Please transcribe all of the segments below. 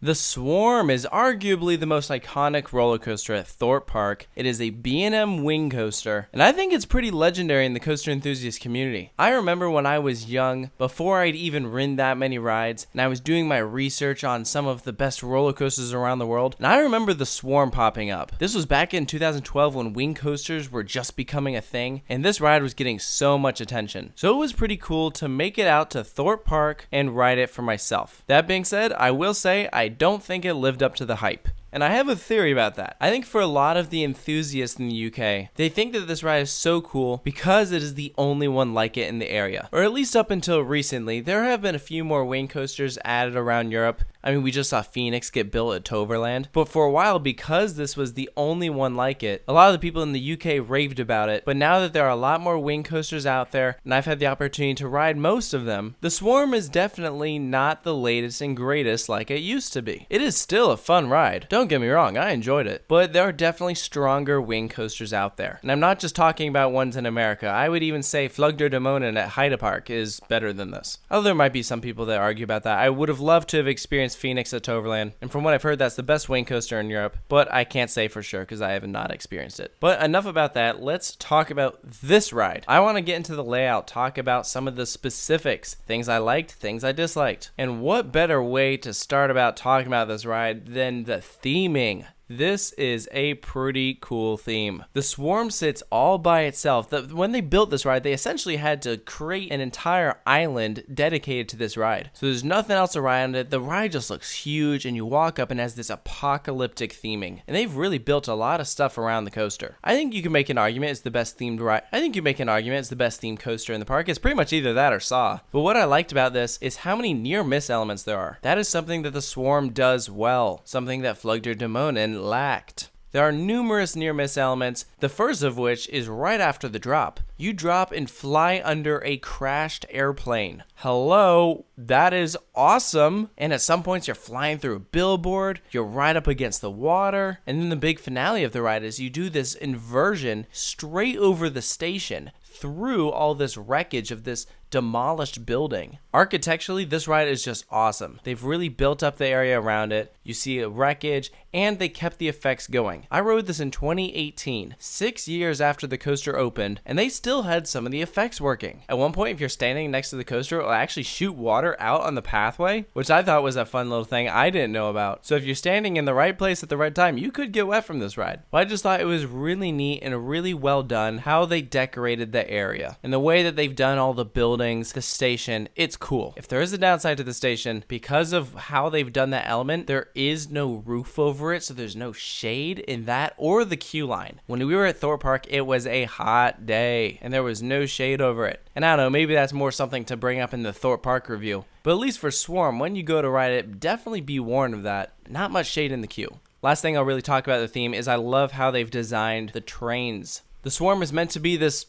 The Swarm is arguably the most iconic roller coaster at Thorpe Park. It is a B&M wing coaster, and I think it's pretty legendary in the coaster enthusiast community. I remember when I was young, before I'd even ridden that many rides, and I was doing my research on some of the best roller coasters around the world, and I remember the Swarm popping up. This was back in 2012 when wing coasters were just becoming a thing, and this ride was getting so much attention. So it was pretty cool to make it out to Thorpe Park and ride it for myself. That being said, I will say I don't think it lived up to the hype. And I have a theory about that. I think for a lot of the enthusiasts in the UK, they think that this ride is so cool because it is the only one like it in the area. Or at least up until recently, there have been a few more wing coasters added around Europe. I mean, we just saw Phoenix get built at Toverland. But for a while, because this was the only one like it, a lot of the people in the UK raved about it. But now that there are a lot more wing coasters out there, and I've had the opportunity to ride most of them, the Swarm is definitely not the latest and greatest like it used to be. It is still a fun ride. Don't get me wrong, I enjoyed it. But there are definitely stronger wing coasters out there. And I'm not just talking about ones in America. I would even say Flug der Dämonen at Heide Park is better than this. Although there might be some people that argue about that. I would have loved to have experienced Phoenix at Toverland, and from what I've heard, that's the best wing coaster in Europe, but I can't say for sure because I have not experienced it. But enough about that, let's talk about this ride. I want to get into the layout, talk about some of the specifics, things I liked, things I disliked, and what better way to start about talking about this ride than the theming. This is a pretty cool theme. The Swarm sits all by itself. When they built this ride, they essentially had to create an entire island dedicated to this ride. So there's nothing else around it. The ride just looks huge, and you walk up and has this apocalyptic theming. And they've really built a lot of stuff around the coaster. I think you can make an argument it's the best themed ride. I think you make an argument it's the best themed coaster in the park. It's pretty much either that or Saw. But what I liked about this is how many near-miss elements there are. That is something that the Swarm does well. Something that Flug der Dämonen lacked. There are numerous near-miss elements, the first of which is right after the drop. You drop and fly under a crashed airplane. Hello, that is awesome. And at some points you're flying through a billboard, you're right up against the water, and then the big finale of the ride is you do this inversion straight over the station through all this wreckage of this demolished building. Architecturally, this ride is just awesome. They've really built up the area around it. You see a wreckage, and they kept the effects going. I rode this in 2018, 6 years after the coaster opened, and they still had some of the effects working. At one point, if you're standing next to the coaster, it'll actually shoot water out on the pathway, which I thought was a fun little thing I didn't know about. So if you're standing in the right place at the right time, you could get wet from this ride. But I just thought it was really neat and really well done how they decorated the area. And the way that they've done all the buildings, the station, it's cool. If there is a downside to the station, because of how they've done that element, there is no roof over it, so there's no shade in that or the queue line. When we were at Thorpe Park, it was a hot day, and there was no shade over it. And I don't know, maybe that's more something to bring up in the Thorpe Park review. But at least for Swarm, when you go to ride it, definitely be warned of that. Not much shade in the queue. Last thing I'll really talk about the theme is I love how they've designed the trains. The Swarm is meant to be this,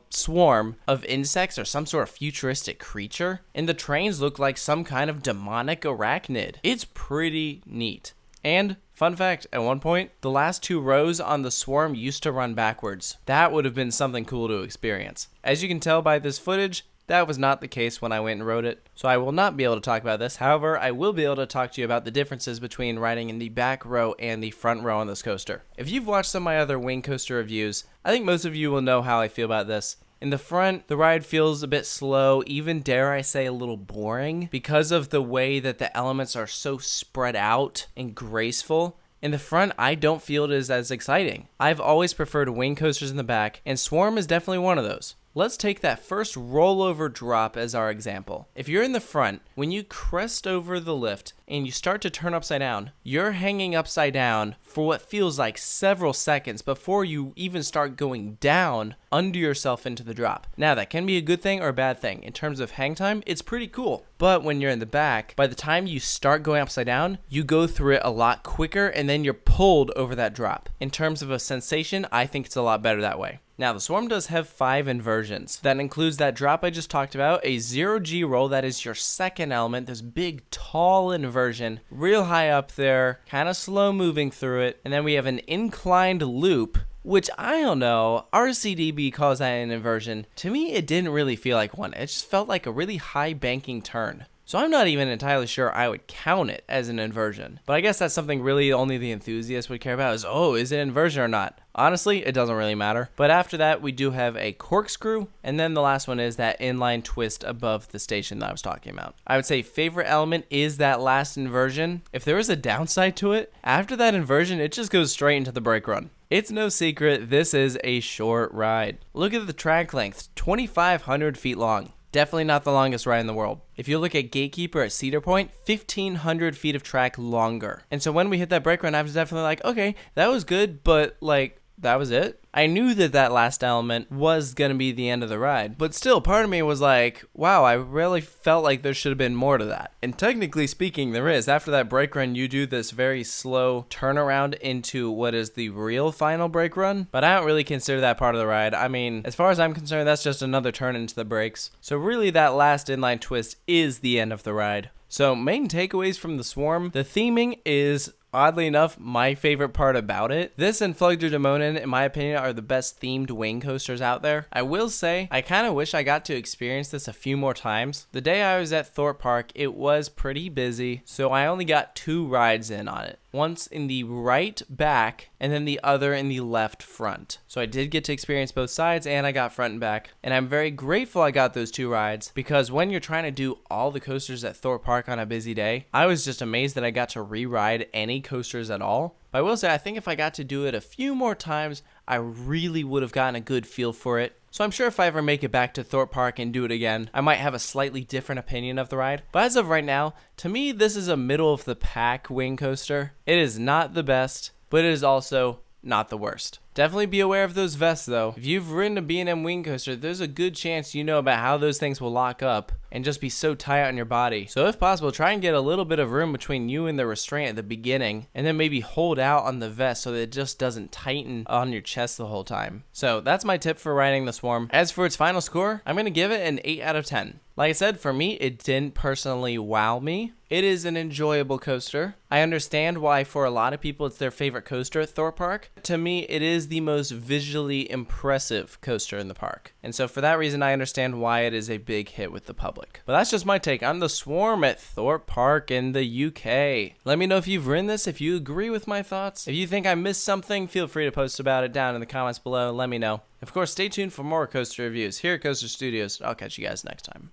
swarm of insects or some sort of futuristic creature, and the trains look like some kind of demonic arachnid. It's pretty neat. And, fun fact, at one point, the last 2 rows on the Swarm used to run backwards. That would have been something cool to experience. As you can tell by this footage, that was not the case when I went and rode it, so I will not be able to talk about this. However, I will be able to talk to you about the differences between riding in the back row and the front row on this coaster. If you've watched some of my other wing coaster reviews, I think most of you will know how I feel about this. In the front, the ride feels a bit slow, even dare I say a little boring, because of the way that the elements are so spread out and graceful. In the front, I don't feel it is as exciting. I've always preferred wing coasters in the back, and Swarm is definitely one of those. Let's take that first rollover drop as our example. If you're in the front, when you crest over the lift and you start to turn upside down, you're hanging upside down for what feels like several seconds before you even start going down under yourself into the drop. Now, that can be a good thing or a bad thing. In terms of hang time, it's pretty cool. But when you're in the back, by the time you start going upside down, you go through it a lot quicker and then you're pulled over that drop. In terms of a sensation, I think it's a lot better that way. Now, the Swarm does have 5 inversions. That includes that drop I just talked about, a 0G roll, that is your second element, this big, tall inversion, real high up there, kind of slow moving through it. And then we have an inclined loop, which I don't know, RCDB calls that an inversion. To me, it didn't really feel like one. It just felt like a really high banking turn. So I'm not even entirely sure I would count it as an inversion. But I guess that's something really only the enthusiast would care about is, oh, is it inversion or not? Honestly, it doesn't really matter. But after that, we do have a corkscrew, and then the last one is that inline twist above the station that I was talking about. I would say favorite element is that last inversion. If there is a downside to it, after that inversion, it just goes straight into the brake run. It's no secret, this is a short ride. Look at the track length, 2,500 feet long. Definitely not the longest ride in the world. If you look at Gatekeeper at Cedar Point, 1,500 feet of track longer. And so when we hit that brake run, I was definitely like, okay, that was good, but like, that was it. I knew that that last element was going to be the end of the ride, but still part of me was like, wow, I really felt like there should have been more to that. And technically speaking, there is. After that brake run, you do this very slow turnaround into what is the real final brake run, but I don't really consider that part of the ride. I mean, as far as I'm concerned, that's just another turn into the brakes. So really that last inline twist is the end of the ride. So main takeaways from the Swarm, the theming is oddly enough, my favorite part about it. This and Flugder Demonen, in my opinion, are the best themed wing coasters out there. I will say, I kind of wish I got to experience this a few more times. The day I was at Thorpe Park, it was pretty busy, so I only got 2 rides in on it. Once in the right back, and then the other in the left front. So I did get to experience both sides, and I got front and back. And I'm very grateful I got those 2 rides, because when you're trying to do all the coasters at Thorpe Park on a busy day, I was just amazed that I got to re-ride any coasters at all. But I will say, I think if I got to do it a few more times, I really would have gotten a good feel for it. So I'm sure if I ever make it back to Thorpe Park and do it again, I might have a slightly different opinion of the ride. But as of right now, to me, this is a middle of the pack wing coaster. It is not the best, but it is also not the worst. Definitely be aware of those vests though. If you've ridden a B&M wing coaster, there's a good chance you know about how those things will lock up and just be so tight on your body. So if possible, try and get a little bit of room between you and the restraint at the beginning, and then maybe hold out on the vest so that it just doesn't tighten on your chest the whole time. So that's my tip for riding the Swarm. As for its final score, I'm going to give it an 8 out of 10. Like I said, for me, it didn't personally wow me. It is an enjoyable coaster. I understand why for a lot of people it's their favorite coaster at Thorpe Park. To me, it is the most visually impressive coaster in the park. And so for that reason, I understand why it is a big hit with the public. But that's just my take on the Swarm at Thorpe Park in the UK. Let me know if you've ridden this, if you agree with my thoughts. If you think I missed something, feel free to post about it down in the comments below. Let me know. Of course, stay tuned for more coaster reviews here at Coaster Studios. I'll catch you guys next time.